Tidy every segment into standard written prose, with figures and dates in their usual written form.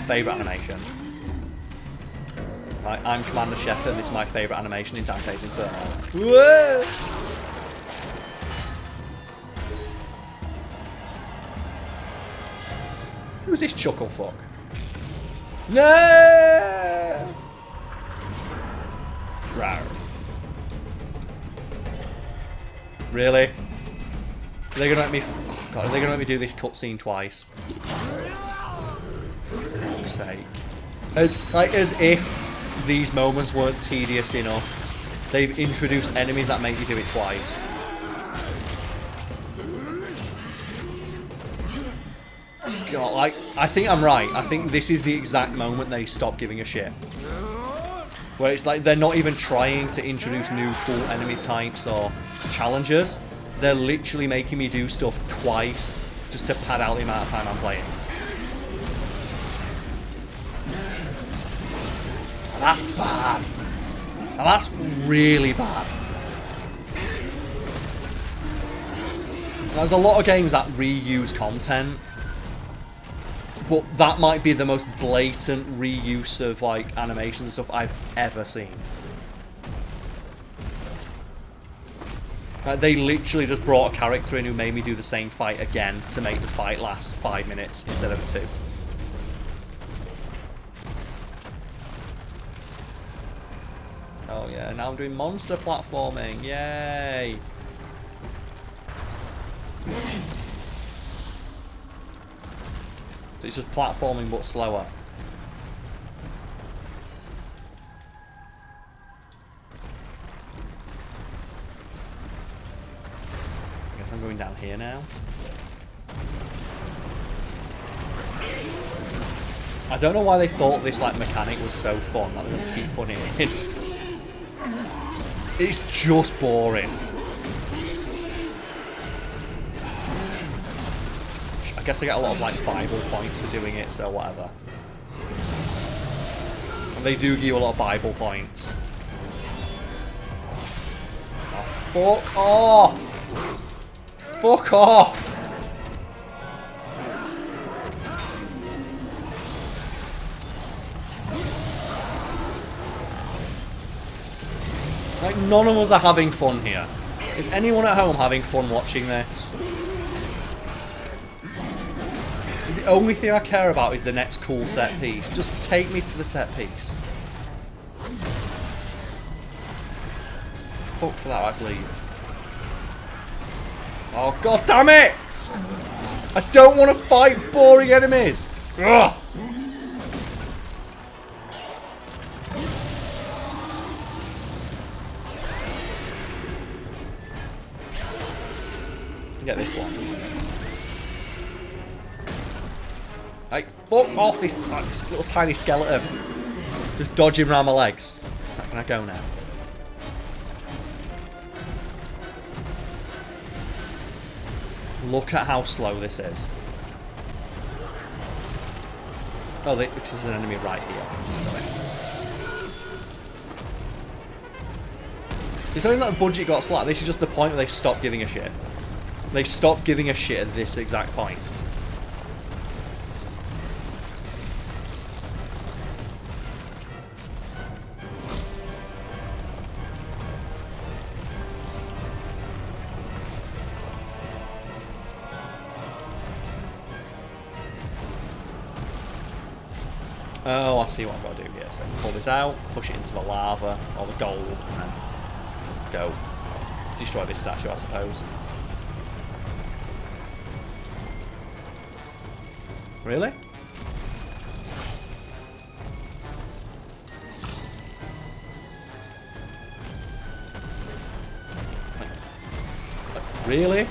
favourite animation. Right, I'm Commander Shepard. This is my favourite animation in Dante's Inferno. Whoa! Who's this chuckle fuck? No! Rawr. Really? Are they gonna let me? Oh God, are they gonna let me do this cutscene twice? For fuck's sake! As if these moments weren't tedious enough, they've introduced enemies that make you do it twice. God, like, I think I'm right. I think this is the exact moment they stop giving a shit. Where it's like they're not even trying to introduce new cool enemy types or challenges. They're literally making me do stuff twice just to pad out the amount of time I'm playing. That's bad. Now that's really bad. There's a lot of games that reuse content, but that might be the most blatant reuse of like animations and stuff I've ever seen. Like, they literally just brought a character in who made me do the same fight again to make the fight last 5 minutes instead of 2. Oh yeah, now I'm doing monster platforming. Yay! So it's just platforming but slower. I guess I'm going down here now. I don't know why they thought this like mechanic was so fun that they're gonna keep putting it in. It's just boring. I guess I get a lot of like Bible points for doing it, so whatever. And they do give you a lot of Bible points. Oh, fuck off! Fuck off! Like, none of us are having fun here. Is anyone at home having fun watching this? The only thing I care about is the next cool set piece. Just take me to the set piece. Fuck for that, let's leave. Oh, god damn it! I don't want to fight boring enemies! Ugh! Get this one. Like, fuck off this little tiny skeleton. Just dodging around my legs. Where can I go now? Look at how slow this is. Oh, there's an enemy right here. It's only that the budget got slack. This is just the point where they stopped giving a shit. They stopped giving a shit at this exact point. Oh, I see what I've got to do here. So pull this out, push it into the lava, or the gold, and then go destroy this statue, I suppose. Really? Really?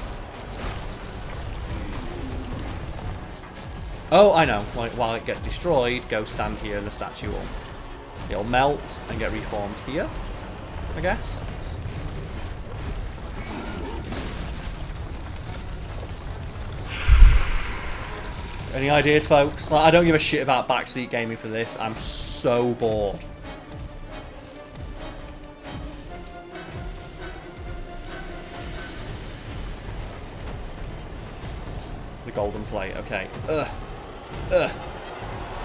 Oh, I know. While it gets destroyed, go stand here and the statue will... It'll melt and get reformed here, I guess. Any ideas, folks? Like, I don't give a shit about backseat gaming for this. I'm so bored. The golden plate. Okay.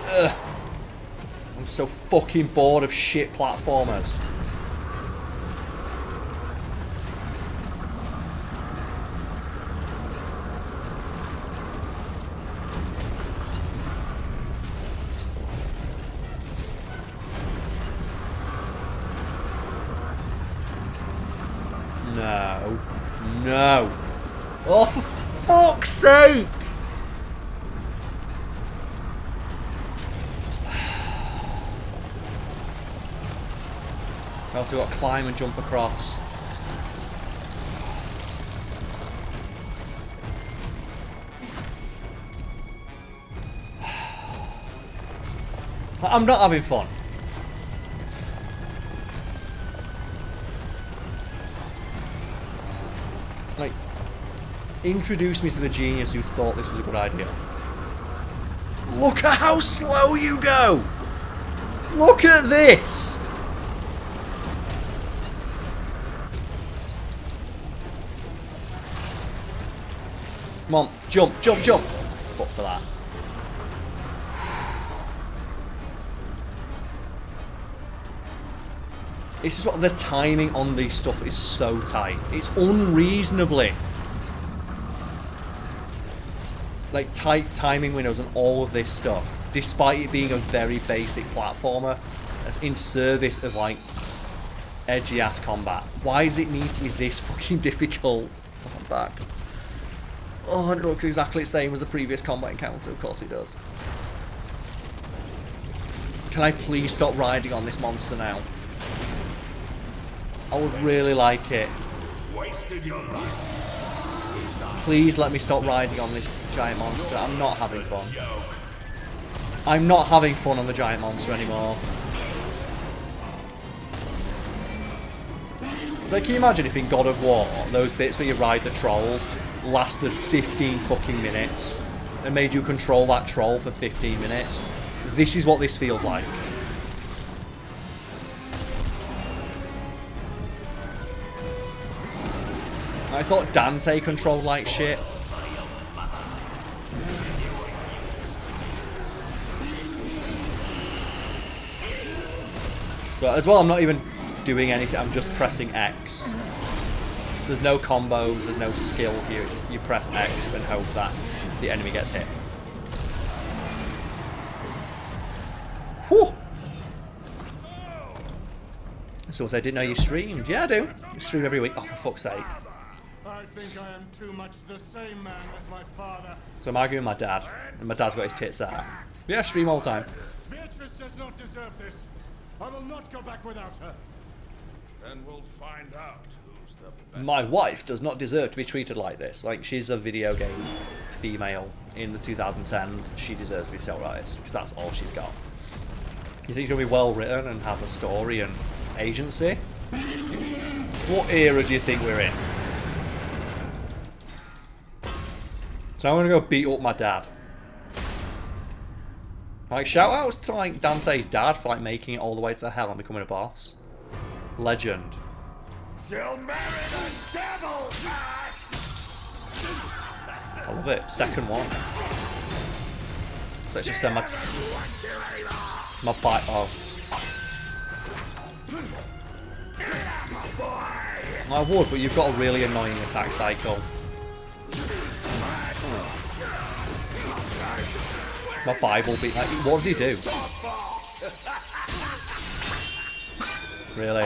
Ugh. I'm so fucking bored of shit platformers. No. No. Oh, for fuck's sake! I've also got to climb and jump across. I'm not having fun. Like, introduce me to the genius who thought this was a good idea. Look at how slow you go! Look at this! Come on, jump, jump, jump! Fuck for that. It's just what the timing on this stuff is so tight. It's unreasonably like tight timing windows and all of this stuff, despite it being a very basic platformer that's in service of like edgy ass combat. Why does it need to be this fucking difficult? Oh, I'm back. Oh, it looks exactly the same as the previous combat encounter. Of course it does. Can I please stop riding on this monster now? I would really like it. Please let me stop riding on this giant monster. I'm not having fun. I'm not having fun on the giant monster anymore. So can you imagine if in God of War, those bits where you ride the trolls lasted 15 fucking minutes and made you control that troll for 15 minutes? This is what this feels like. I thought Dante controlled like shit. But as well, I'm not even doing anything. I'm just pressing X. There's no combos, there's no skill here. It's just you press X and hope that the enemy gets hit. Whew! So I didn't know you streamed. Yeah, I do. You stream every week. Oh, for fuck's sake. I think I am too much the same man as my father. So I'm arguing with my dad, and my dad's got his tits out. Yeah, I stream all the time. Beatrice does not deserve this. I will not go back without her. Then we'll find out who's the best. My wife does not deserve to be treated like this. Like, she's a video game female in the 2010s. She deserves to be felt like this, because that's all she's got. You think she's going to be well written and have a story and agency? What era do you think we're in? So I'm going to go beat up my dad. Like, shout outs to like Dante's dad for like making it all the way to hell and becoming a boss. Legend. She'll marry the devil! I love it. Second one. Let's just send my bite. Oh. I would, but you've got a really annoying attack cycle. My Bible beat. Like, what does he do? Really?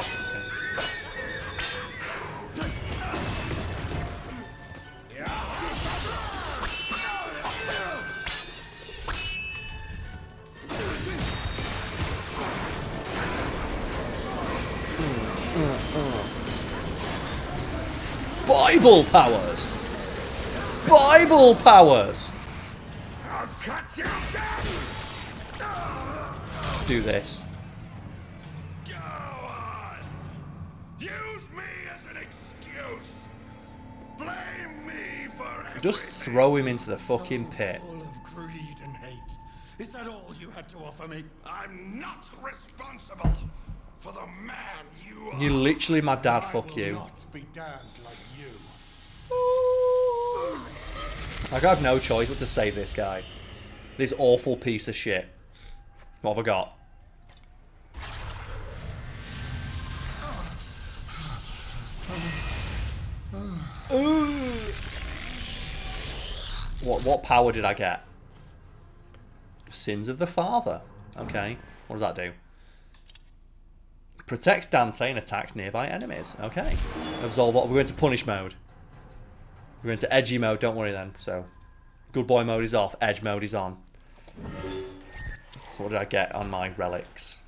Bible powers! Bible powers! I'll cut you down! Do this. Go on! Use me as an excuse! Blame me for everything! Just throw him into the fucking pit. Full of greed and hate. Is that all you had to offer me? I'm not responsible for the man you are. You literally, my dad, I fuck will you. not be damned like you. Like, I have no choice but to save this guy. This awful piece of shit. What have I got? Ooh. What power did I get? Sins of the Father. Okay. What does that do? Protects Dante and attacks nearby enemies. Okay. Absolve what? We're going to punish mode. We're going to edgy mode. Don't worry then. So, good boy mode is off. Edge mode is on. So what did I get on my relics?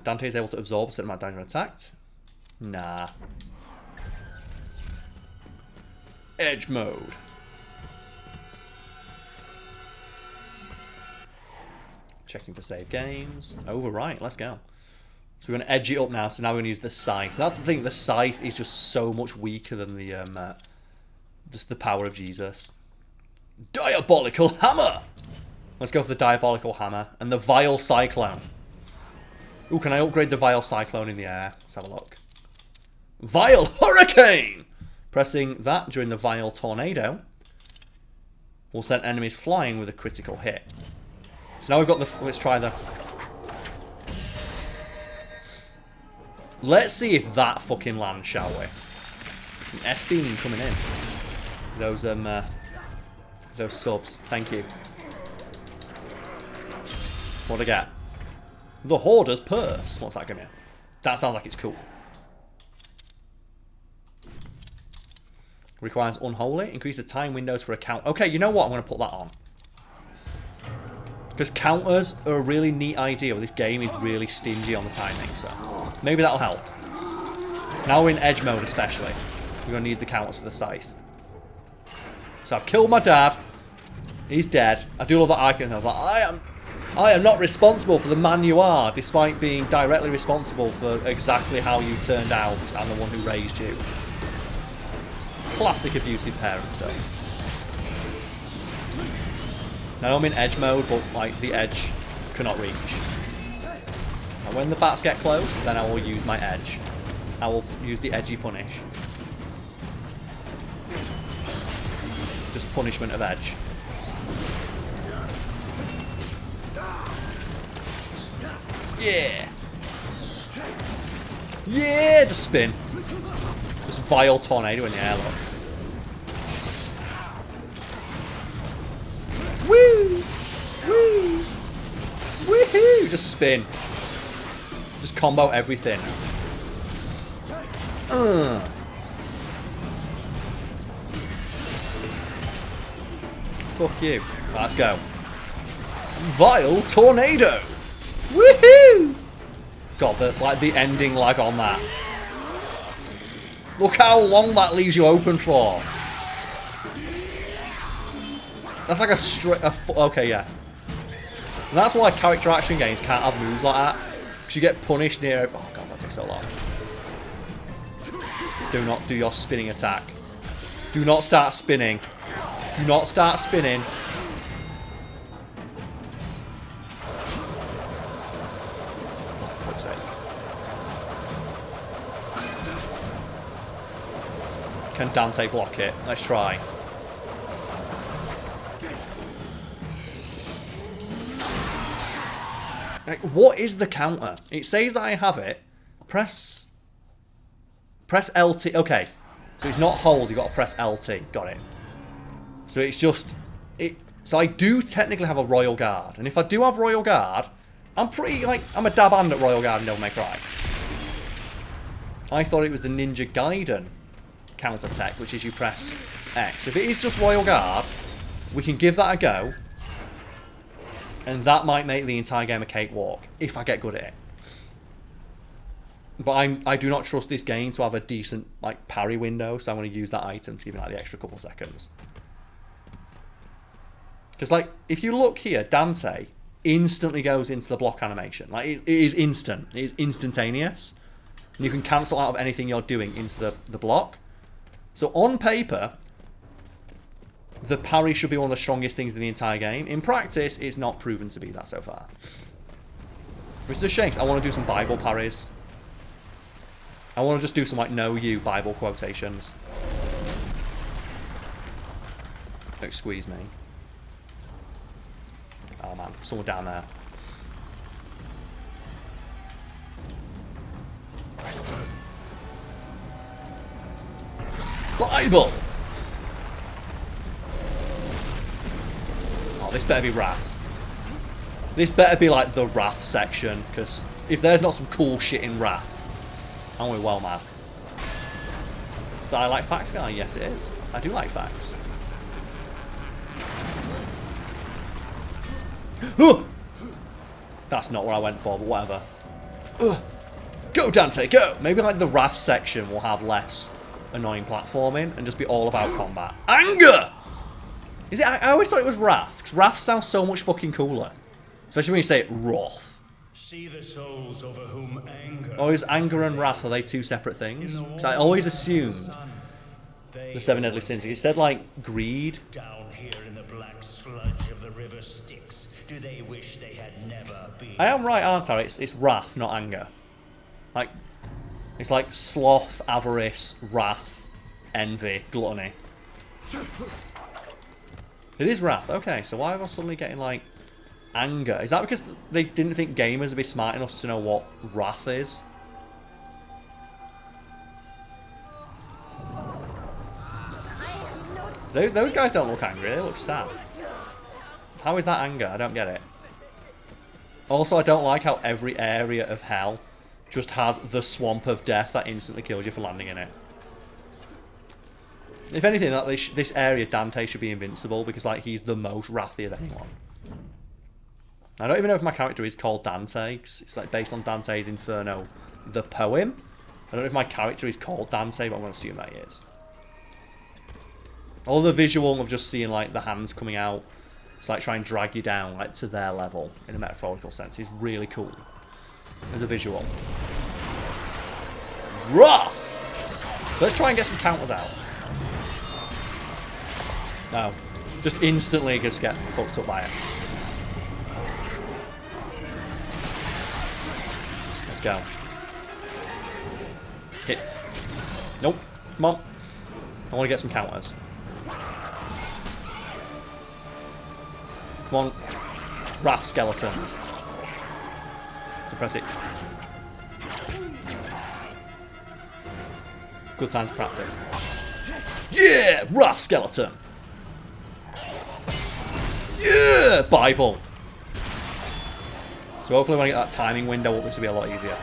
Dante is able to absorb a certain amount of damage when attacked. Nah. Edge mode. Checking for save games. Overwrite. Let's go. So we're going to edge it up now. So now we're going to use the scythe. That's the thing. The scythe is just so much weaker than the just the power of Jesus. Diabolical hammer. Let's go for the diabolical hammer and the vile cyclone. Ooh, can I upgrade the vile cyclone in the air? Let's have a look. Vile hurricane. Pressing that during the vile tornado will send enemies flying with a critical hit. So now we've got the... Let's try the... Let's see if that fucking lands, shall we? An S-beam coming in. Those subs. Thank you. What'd I get? The Hoarder's Purse. What's that gonna be? That sounds like it's cool. Requires Unholy. Increase the time windows for a count. Okay, you know what? I'm going to put that on. Because counters are a really neat idea. This game is really stingy on the timing, so maybe that'll help. Now we're in edge mode especially. We're going to need the counters for the scythe. So I've killed my dad. He's dead. I do love that icon though. Like, I am not responsible for the man you are, despite being directly responsible for exactly how you turned out. I'm the one who raised you. Classic abusive parent stuff. Now I'm in edge mode, but like the edge cannot reach. And when the bats get close, then I will use my edge. I will use the edgy punish. Just punishment of edge. Yeah! Yeah! Just spin. Just vile tornado in the air, look. Woo! Woo! Woohoo! Just spin. Just combo everything. Fuck you. Right, let's go. Vile tornado! Woohoo! God, the ending lag on that. Look how long that leaves you open for. That's like a straight... Okay, yeah. And that's why character action games can't have moves like that. Because you get punished near... Oh, God, that takes so long. Do not do your spinning attack. Do not start spinning. Do not start spinning. Oh, for fuck's sake. Can Dante block it? Let's try. Like, what is the counter? It says that I have it. Press LT. Okay. So it's not hold, you've got to press LT. Got it. So it's just... So I do technically have a Royal Guard. And if I do have Royal Guard, I'm pretty, like... I'm a dab hand at Royal Guard and Devil May Cry. I thought it was the Ninja Gaiden counter tech, which is you press X. If it is just Royal Guard, we can give that a go. And that might make the entire game a cakewalk, if I get good at it. But I do not trust this game to have a decent like parry window, so I'm going to use that item to give me like the extra couple seconds. Because like, if you look here, Dante instantly goes into the block animation. Like, it is instant. It is instantaneous. And you can cancel out of anything you're doing into the block. So on paper, the parry should be one of the strongest things in the entire game. In practice, it's not proven to be that so far. Which is a shame, 'cause I want to do some Bible parries. I want to just do some, like, know you Bible quotations. Don't squeeze me. Oh man, someone down there. Bible! Oh, this better be Wrath. This better be like the Wrath section, because if there's not some cool shit in Wrath, I'm going to be well mad. Do I like facts, guy? Yes, it is. I do like facts. That's not what I went for, but whatever. Go, Dante, go! Maybe like the Wrath section will have less annoying platforming and just be all about combat. Anger! Is it? I always thought it was Wrath, because Wrath sounds so much fucking cooler. Especially when you say it Wrath. See the souls over whom anger. Or is anger and wrath, are they two separate things? Because I always assumed the 7 deadly sins. It said like greed. Down here in the black sludge of the river Styx, do they wish they had never been? I am right, aren't I? It's wrath, not anger. Like, it's like sloth, avarice, wrath, envy, gluttony. It is wrath. Okay, so why am I suddenly getting like anger? Is that because they didn't think gamers would be smart enough to know what wrath is? Those guys don't look angry, they look sad. How is that anger? I don't get it. Also, I don't like how every area of hell just has the swamp of death that instantly kills you for landing in it. If anything, that this area, Dante should be invincible because like he's the most wrathy of anyone. I don't even know if my character is called Dante, 'cause it's like based on Dante's Inferno, the poem. I don't know if my character is called Dante, but I'm going to assume that he is. All the visual of just seeing like the hands coming out, it's like try and drag you down like to their level in a metaphorical sense, is really cool as a visual. Wrath! So let's try and get some counters out. No, just instantly just get fucked up by it. Let's go. Hit. Nope. Come on. I want to get some counters. Come on. Wrath skeletons. Press it. Good time to practice. Yeah! Wrath skeleton! Yeah! Bible! So hopefully when I get that timing window up, this will be a lot easier.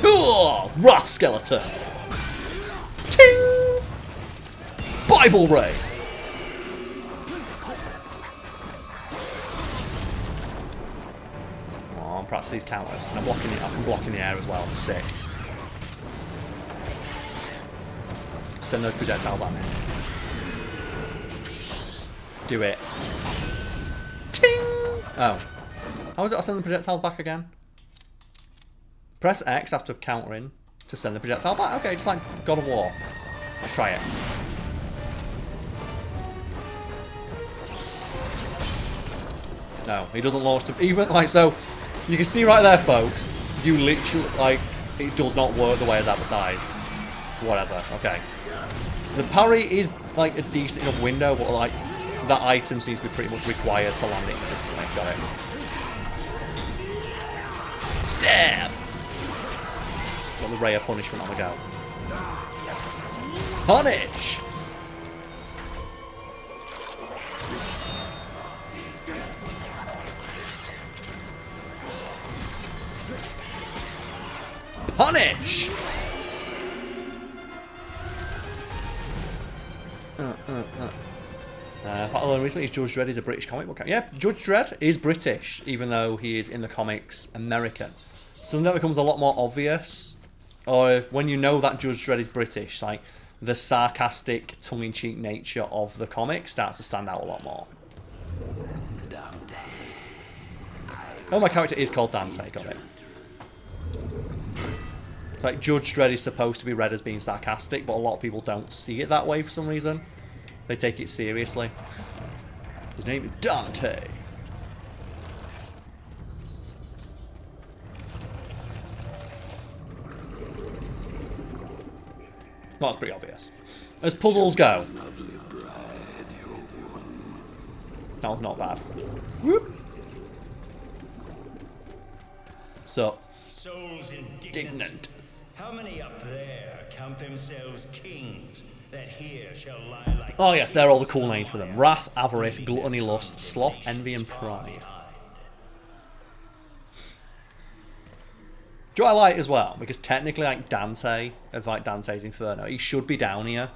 Oh, Wrath skeleton! Ting! Bible ray! Oh, I'm practicing these counters. And I'm blocking it. I can block in the air as well. Sick. Send those projectiles at me. Do it. Ting! Oh. How is it I send the projectiles back again? Press X after countering to send the projectile back. Okay, just like God of War. Let's try it. No, he doesn't launch them. Even like so, you can see right there, folks. You literally like it does not work the way it's advertised. Whatever. Okay. So the parry is like a decent enough window, but like that item seems to be pretty much required to land it consistently. Got it. Stab. Got the ray of punishment on the go. Punish! Punish! What I learned recently is Judge Dredd is a British comic book. Yeah, Judge Dredd is British, even though he is in the comics American. Something that becomes a lot more obvious, or when you know that Judge Dredd is British, like the sarcastic, tongue-in-cheek nature of the comic starts to stand out a lot more. Oh, my character is called Dante, got it. It's like Judge Dredd is supposed to be read as being sarcastic, but a lot of people don't see it that way for some reason. They take it seriously. His name is Dante. Well, that's pretty obvious. As puzzles go. That was not bad. Whoop. So, Souls indignant. How many up there count themselves kings that here shall lie like... Oh yes, they're all the cool names for them. Wrath, avarice, gluttony, lust, sloth, envy, and pride. Do I like as well? Because technically, like Dante, of like Dante's Inferno, he should be down here.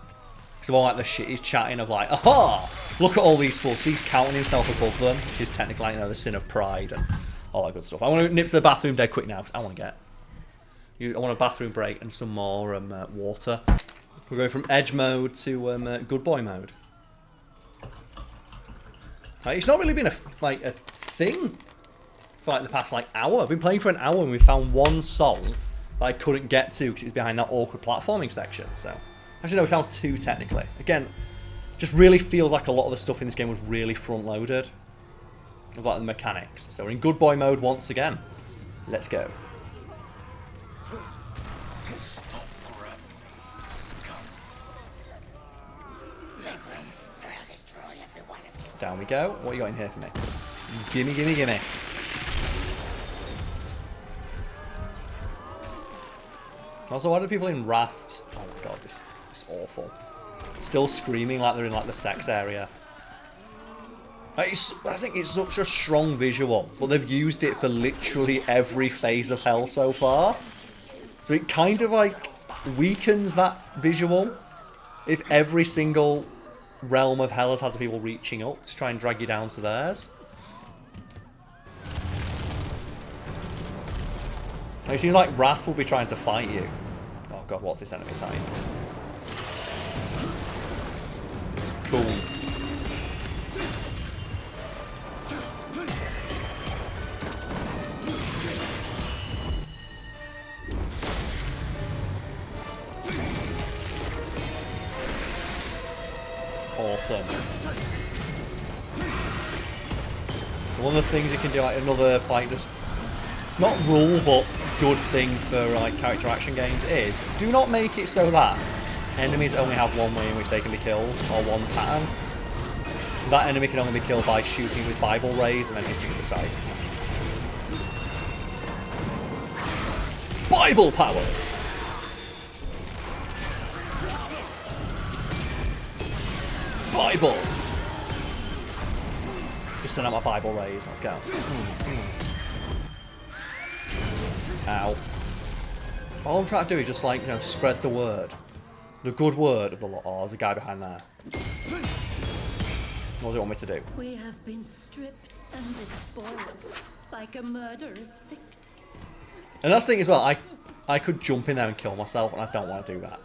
Because of all like the shit he's chatting of like, aha! Look at all these fools. He's counting himself above them, which is technically, like, you know, the sin of pride and all that good stuff. I want to nip to the bathroom dead quick now, because I want to get... I want a bathroom break and some more water. We're going from edge mode to good boy mode. Like, it's not really been a thing for like the past like hour. I've been playing for an hour and we found one song that I couldn't get to because it's behind that awkward platforming section. So actually no, we found two technically. Again, just really feels like a lot of the stuff in this game was really front loaded of like the mechanics. So we're in good boy mode once again. Let's go. Down we go. What you got in here for me? Gimme, gimme, gimme. Also, why do people in Wrath... Oh my god, this is awful. Still screaming like they're in like the sex area. Like, I think it's such a strong visual, but they've used it for literally every phase of hell so far. So it kind of like weakens that visual if every single realm of hell has had the people reaching up to try and drag you down to theirs. It seems like Wrath will be trying to fight you. Oh god, what's this enemy type? Cool. Awesome. So one of the things you can do, like another, like just not rule but good thing for like character action games is do not make it so that enemies only have one way in which they can be killed or one pattern. That enemy can only be killed by shooting with Bible rays and then hitting with the side. Bible powers. Bible! Just send out my Bible rays, let's go. Ow. All I'm trying to do is just like, you know, spread the word. The good word of the Lord. Oh, there's a guy behind there. What does it want me to do? We have been stripped and despoiled like a murderer's victims. And that's the thing as well, I could jump in there and kill myself and I don't want to do that.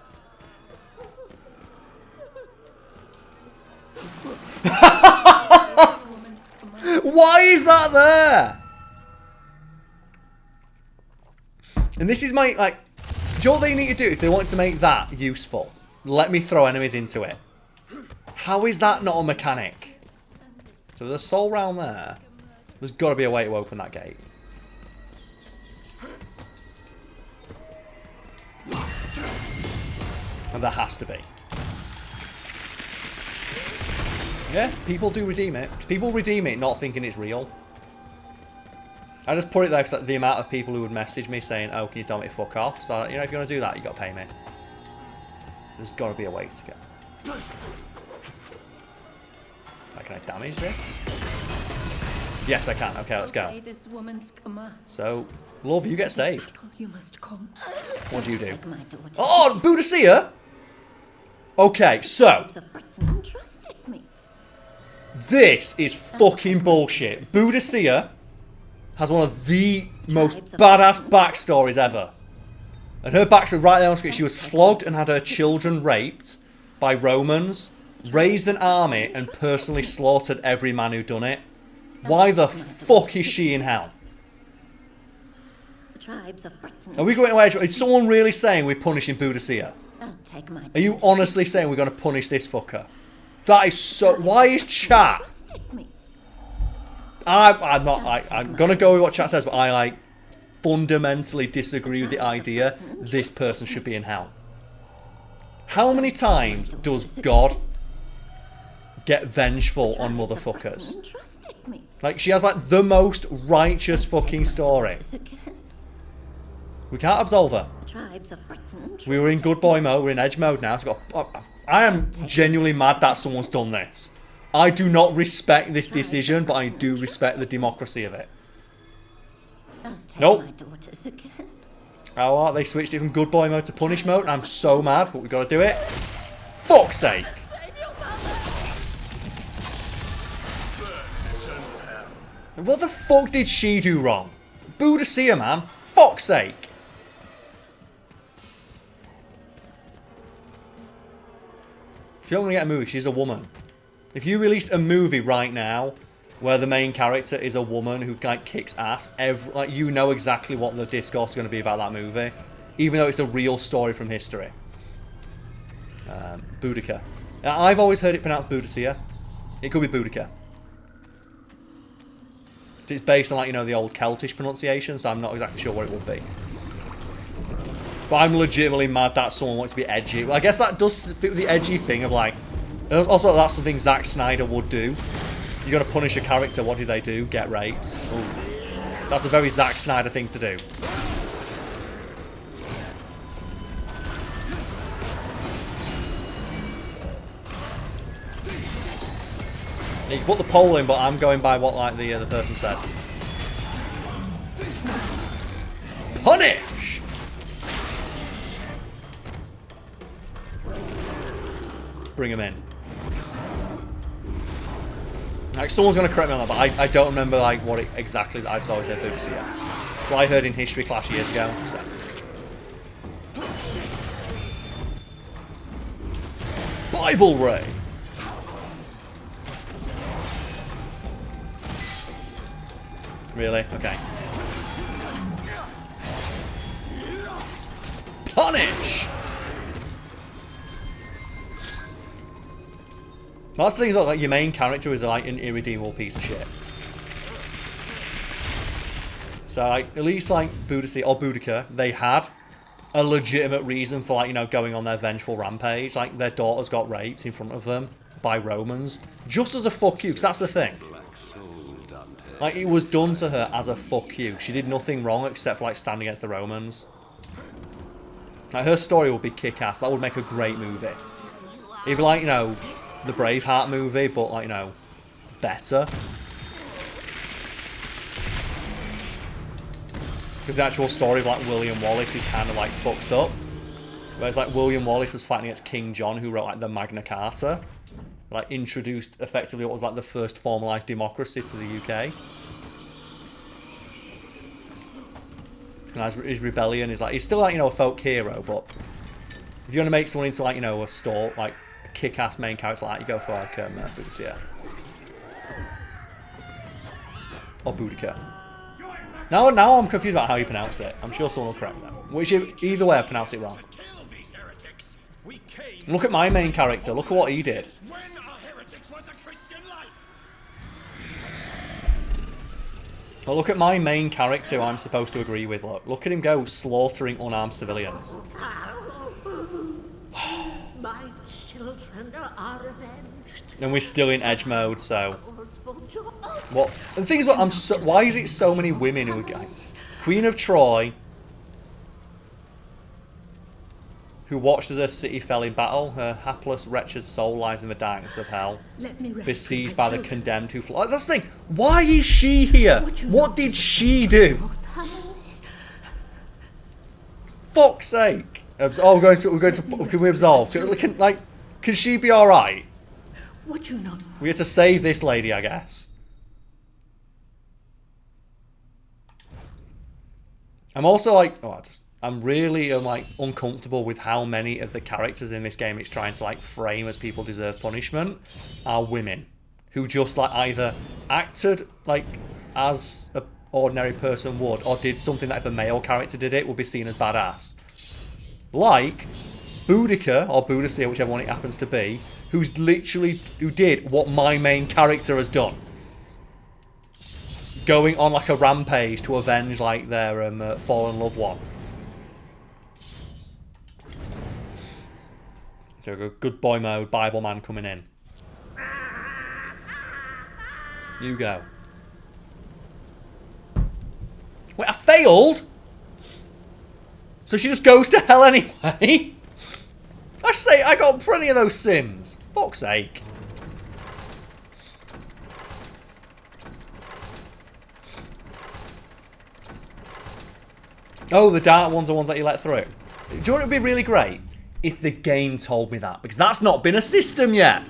Why is that there? And this is my, like, do you know what they need to do if they want to make that useful? Let me throw enemies into it. How is that not a mechanic? So there's a soul round there. There's got to be a way to open that gate. And there has to be. Yeah, people do redeem it. People redeem it not thinking it's real. I just put it there because the amount of people who would message me saying, oh, can you tell me to fuck off? So, you know, if you want to do that, you got to pay me. There's got to be a way to go. Can I damage this? Yes, I can. Okay, let's go. So, love, you get saved. What do you do? Oh, Boudicca! Okay, so... this is fucking bullshit. Boudicca has one of the most badass backstories ever. And her backstory right there on screen, she was flogged and had her children raped by Romans, raised an army and personally slaughtered every man who done it. Why the fuck is she in hell? Are we going away? Is someone really saying we're punishing Boudicca? Are you honestly saying we're going to punish this fucker? That is so... why is chat... I'm not... I'm going to go with what chat says, but I, like, fundamentally disagree with the idea this person should be in hell. How many times does God get vengeful on motherfuckers? Entrusted me. Like, she has, like, the most righteous fucking story. We can't absolve her. Tribes of Britain. We were in good boy mode, we're in edge mode now, so I am genuinely mad that someone's done this. I do not respect this decision, but I do respect the democracy of it. Nope. My daughters again. Oh, what? They switched it from good boy mode to punish mode, and I'm so mad, but we gotta do it. Fuck's sake! What the fuck did she do wrong? Boudicca, man. Fuck's sake! If you don't want to get a movie, she's a woman. If you released a movie right now where the main character is a woman who like kicks ass, like you know exactly what the discourse is going to be about that movie, even though it's a real story from history. Boudicca. I've always heard it pronounced Boudicca. It could be Boudicca. It's based on, like, you know, the old Celtish pronunciation, so I'm not exactly sure what it would be. But I'm legitimately mad that someone wants to be edgy. Well, I guess that does fit with the edgy thing of, like... Also, that's something Zack Snyder would do. You're going to punish a character, what do they do? Get raped. Ooh. That's a very Zack Snyder thing to do. You can put the poll in, but I'm going by what, like, the person said. Punish! Bring him in. Like, someone's going to correct me on that, but I don't remember, like, what it exactly is. I've always heard Boudicca. That's what I heard in history class years ago. So. Bible-parry! Really? Okay. Punish! Well, that's the thing, is like your main character is like an irredeemable piece of shit. So like, at least like Boudicca, they had a legitimate reason for, like, you know, going on their vengeful rampage. Like, their daughters got raped in front of them by Romans. Just as a fuck you, because that's the thing. Like, it was done to her as a fuck you. She did nothing wrong except for, like, stand against the Romans. Like, her story would be kick-ass. That would make a great movie. It'd be like, you know, the Braveheart movie, but, like, you know, better. Because the actual story of, like, William Wallace is kind of, like, fucked up. Whereas, like, William Wallace was fighting against King John, who wrote, like, the Magna Carta. Like, introduced effectively what was, like, the first formalised democracy to the UK. And his rebellion is, like, he's still, like, you know, a folk hero, but if you're going to make someone into, like, you know, a kick-ass main character like that, you go for, like, Boudicca. Or Boudicca. Now I'm confused about how you pronounce it. I'm sure someone will correct me. Either way, I pronounce it wrong. Look at my main character. Look at what he did. Well, look at my main character who I'm supposed to agree with. Look at him go slaughtering unarmed civilians. My children are avenged. And we're still in edge mode, so... What? The thing is, why is it so many women who are... Queen of Troy, who watched as her city fell in battle. Her hapless, wretched soul lies in the darkness of hell, besieged by the condemned who fly. That's the thing. Why is she here? What did she do? Fuck's sake! Oh, we're going to. Can we absolve? Can she be all right? Would you not? We have to save this lady, I guess. I'm also like, I'm really like uncomfortable with how many of the characters in this game it's trying to like frame as people deserve punishment are women who just like either acted like as an ordinary person would, or did something that if a male character did it would be seen as badass. Like Boudicca or Boudicca, whichever one it happens to be, who did what my main character has done. Going on like a rampage to avenge like their fallen loved one. So go good boy mode, Bible man coming in. You go. Wait, I failed? So she just goes to hell anyway? I say, I got plenty of those sims. Fuck's sake. Oh, the dark ones are ones that you let through. Do you know what would be really great? If the game told me that. Because that's not been a system yet.